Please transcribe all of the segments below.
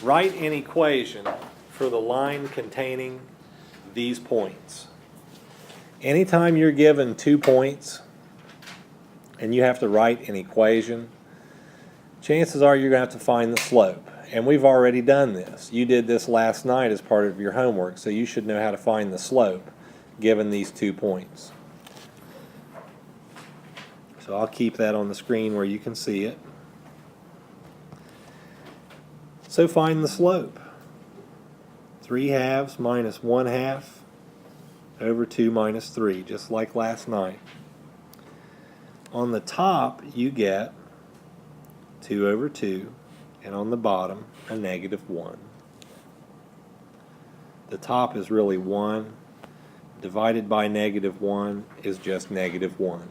Write an equation for the line containing these points. Anytime you're given 2 points and you have to write an equation, chances are you're going to have to find the slope. And we've already done this. You did this last night as part of your homework, so you should know how to find the slope given these 2 points. So I'll keep that on the screen where you can see it. So find the slope. 3/2 minus 1/2 over 2 minus 3, just like last night. On the top, you get 2 over 2, and on the bottom, a -1. The top is really 1. Divided by -1 is just -1.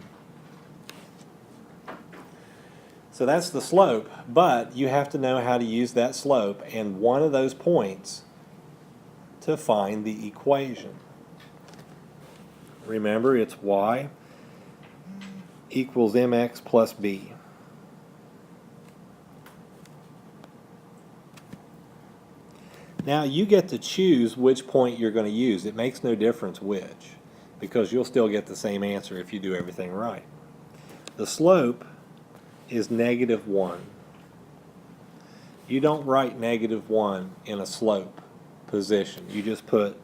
So that's the slope, but you have to know how to use that slope and one of those points to find the equation. Remember, it's y equals mx plus b. Now you get to choose which point you're going to use. It makes no difference which, because you'll still get the same answer if you do everything right. The slope is -1. You don't write -1 in a slope position. You just put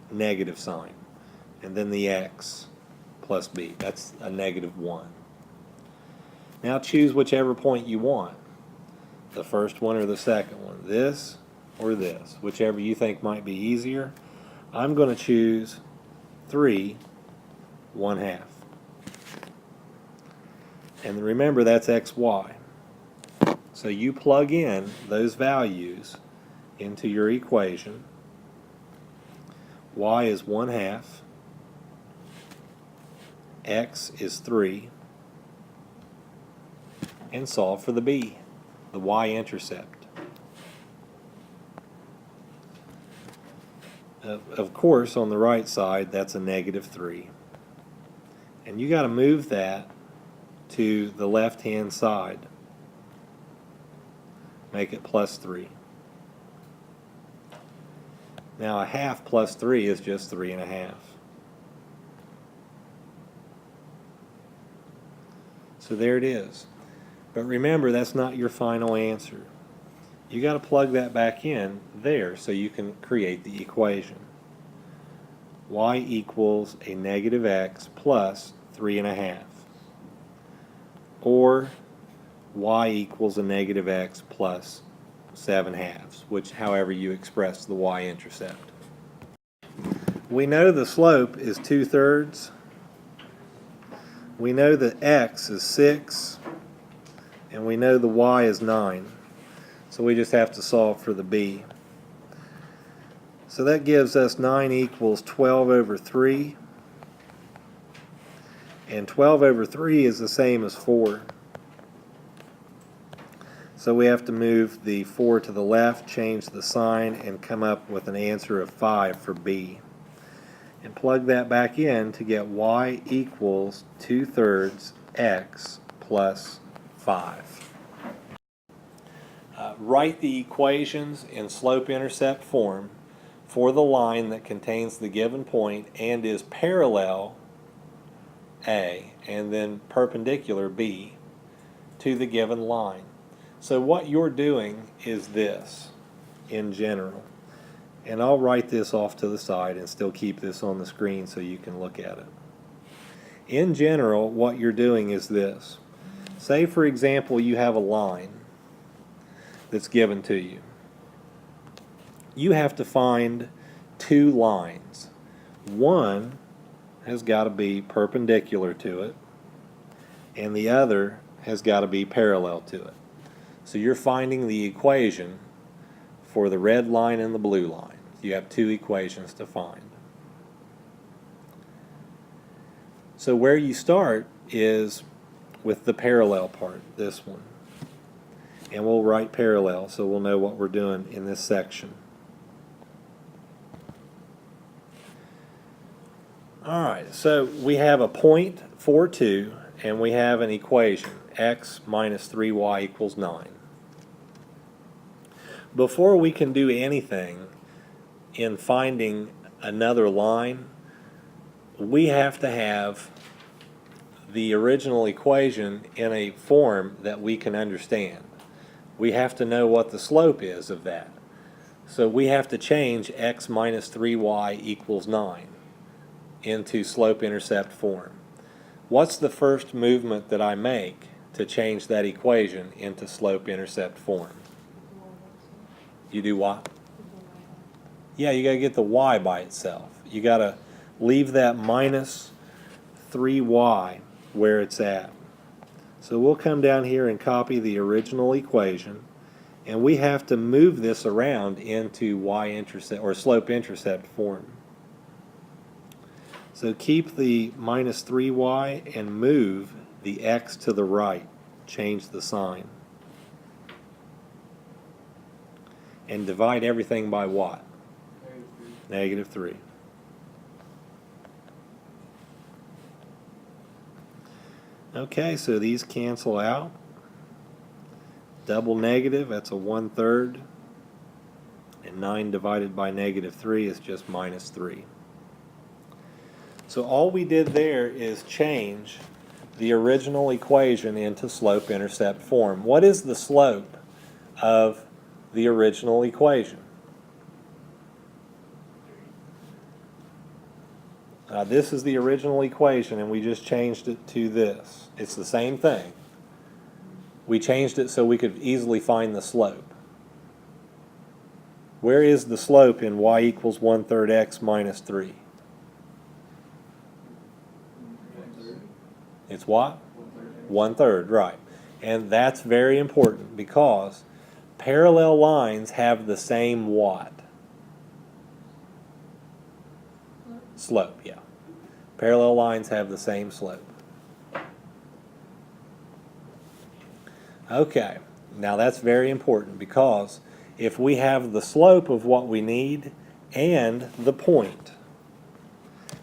negative sign and then the x plus b. That's a -1. Now choose whichever point you want. The first one or the second one. This or this. Whichever you think might be easier. I'm going to choose 3/1/2. And remember, that's xy. So you plug in those values into your equation. Y is 1/2. X is 3. And solve for the b, the y-intercept. Of course, on the right side, that's a -3. And you got to move that to the left-hand side. Make it +3. Now a half plus 3 is just 3/2. So there it is. But remember, that's not your final answer. You got to plug that back in there so you can create the equation. Y equals a -x plus 3/2. Or y equals a -x plus 7/2, which however you express the y-intercept. We know the slope is 2/3. We know that x is 6. And we know the y is 9. So we just have to solve for the b. So that gives us 9 equals 12 over 3. And 12 over 3 is the same as 4. So we have to move the 4 to the left, change the sign, and come up with an answer of 5 for b. And plug that back in to get y equals 2/3 x plus 5. Write the equations in slope-intercept form for the line that contains the given point and is parallel A and then perpendicular B to the given line. So what you're doing is this in general. And I'll write this off to the side and still keep this on the screen so you can look at it. In general, what you're doing is this. Say, for example, you have a line that's given to you. You have to find 2 lines. One has got to be perpendicular to it, and the other has got to be parallel to it. So you're finding the equation for the red line and the blue line. You have 2 equations to find. So where you start is with the parallel part, this one. And we'll write parallel so we'll know what we're doing in this section. Alright, so we have a point 4, 2, and we have an equation, x minus 3y equals 9. before we can do anything in finding another line, we have to have the original equation in a form that we can understand. We have to know what the slope is of that. So we have to change x minus 3y equals 9 into slope-intercept form. What's the first movement that I make to change that equation into slope-intercept form? You do what? Yeah, you got to get the y by itself. You got to leave that minus 3y where it's at. So we'll come down here and copy the original equation, and we have to move this around into y-intercept or slope-intercept form. So keep the minus 3y and move the x to the right. Change the sign. And divide everything by what? Negative 3. Okay, so these cancel out. Double negative, that's a 1/3. And 9 divided by negative 3 is just minus 3. So all we did there is change the original equation into slope-intercept form. What is the slope of the original equation? This is the original equation, and we just changed it to this. It's the same thing. We changed it so we could easily find the slope. Where is the slope in y equals 1/3 x minus 3? It's what? 1/3, right. And that's very important because parallel lines have the same what? Slope, yeah. Parallel lines have the same slope. Okay, now that's very important because if we have the slope of what we need and the point,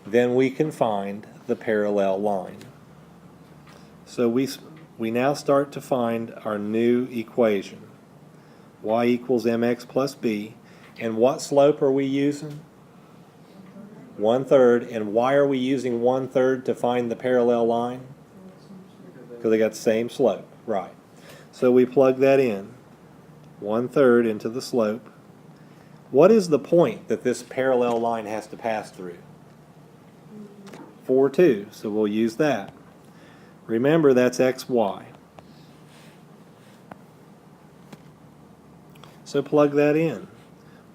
then we can find the parallel line. So we now start to find our new equation. Y equals mx plus b. And what slope are we using? 1/3. And why are we using 1/3 to find the parallel line? Because they got the same slope, right. So we plug that in, 1/3 into the slope. What is the point that this parallel line has to pass through? 4, 2, so we'll use that. Remember, that's xy. So plug that in.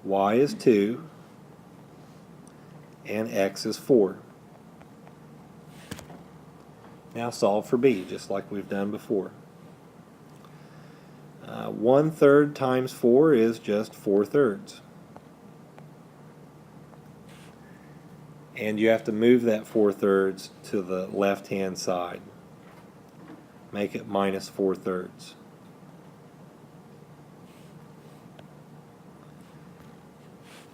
Y is 2, and x is 4. Now solve for b, just like we've done before. 1/3 times 4 is just 4/3. And you have to move that 4/3 to the left-hand side. Make it minus 4/3.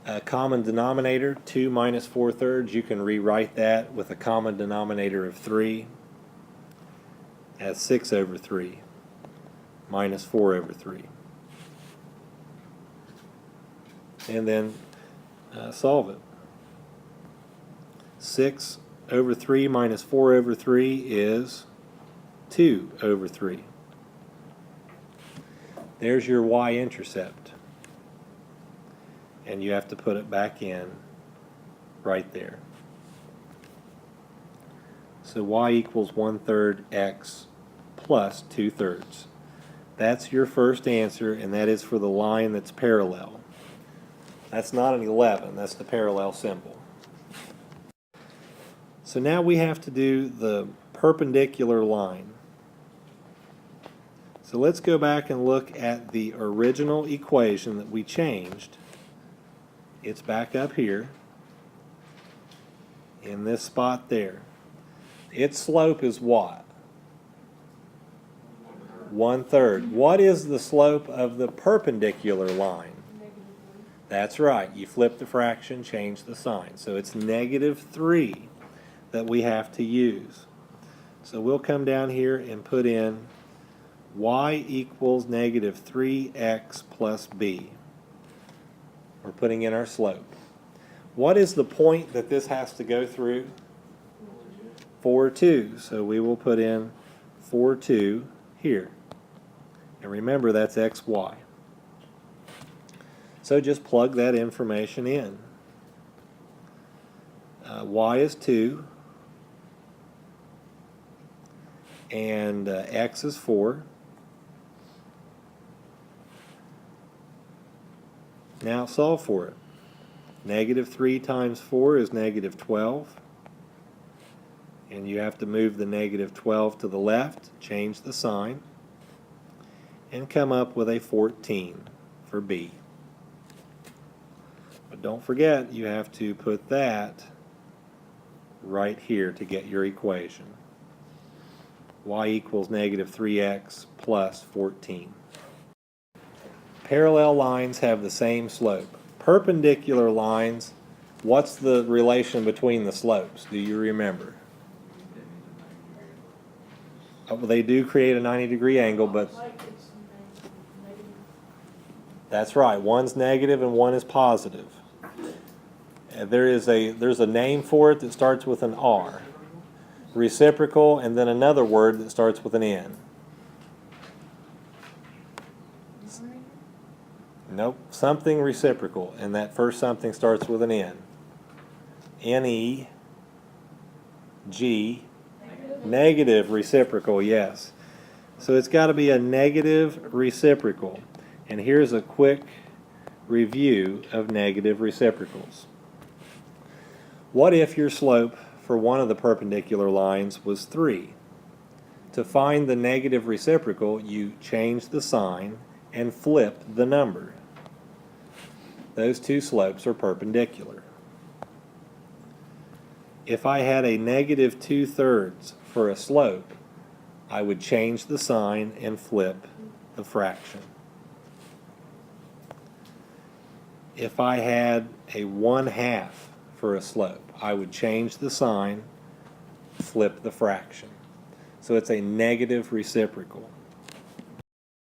A common denominator, 2 minus 4/3, you can rewrite that with a common denominator of 3 as 6/3 minus 4/3. And then solve it. 6/3 minus 4/3 is 2/3. There's your y-intercept. And you have to put it back in right there. So y equals 1/3 x plus 2/3. That's your first answer, and that is for the line that's parallel. That's not an 11, that's the parallel symbol. So now we have to do the perpendicular line. So let's go back and look at the original equation that we changed. It's back up here in this spot there. Its slope is what? 1/3. What is the slope of the perpendicular line? That's right. You flip the fraction, change the sign. So it's -3 that we have to use. So we'll come down here and put in y equals -3x plus b. We're putting in our slope. What is the point that this has to go through? 4, 2. So we will put in 4, 2 here. And remember, that's x, y. So just plug that information in. Y is 2, and x is 4. Now solve for it. Negative 3 times 4 is negative 12. And you have to move the negative 12 to the left, change the sign, and come up with a 14 for B. But don't forget, you have to put that right here to get your equation. Y equals negative 3x plus 14. Parallel lines have the same slope. Perpendicular lines, what's the relation between the slopes? Do you remember? Well, they do create a 90-degree angle, but that's right. One's negative and one is positive. There's a name for it that starts with an R. Reciprocal, and then another word that starts with an N. Nope, something reciprocal, and that first something starts with an N. N-E-G, negative reciprocal, yes. So it's got to be a negative reciprocal. And here's a quick review of negative reciprocals. What if your slope for one of the perpendicular lines was 3? To find the negative reciprocal, you change the sign and flip the number. Those two slopes are perpendicular. If I had a negative 2/3 for a slope, I would change the sign and flip the fraction. If I had a 1/2 for a slope, I would change the sign, flip the fraction. So it's a negative reciprocal.